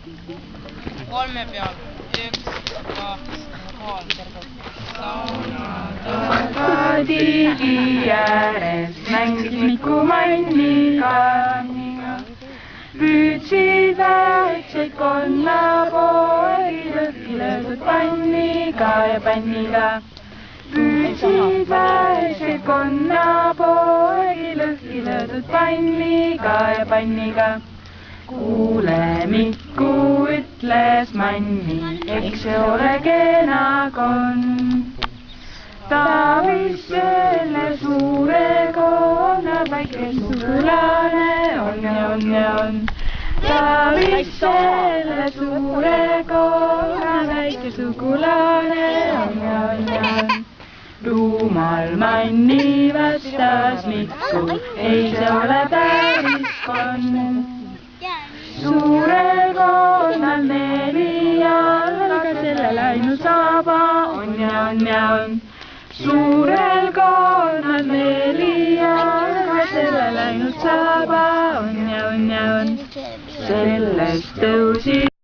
Kolme peal. 1, 2, 3. Saunatagadi ääres mängis Miku Manniga. Püüdsid väikseid konnapoegi lõhki löödud panniga ja panniga. Püüdsid väikseid konnapoegi lõhki löödud panniga ja panniga. Kuule, Miku, ütles Manni, eks see ole kena konn. Ta viis selle suure konna, väike sugulane on ja on ja on. Ta viis selle suure konna, väike sugulane on ja on ja on. Rumal Manni vastas Miku, ei see ole päris konn. Suurel konnal 4 jalga, sellel ainult saba on ja on ja on. Suurel konnal 4 jalga, sellel ainult saba on ja on ja on. Sellest tõusid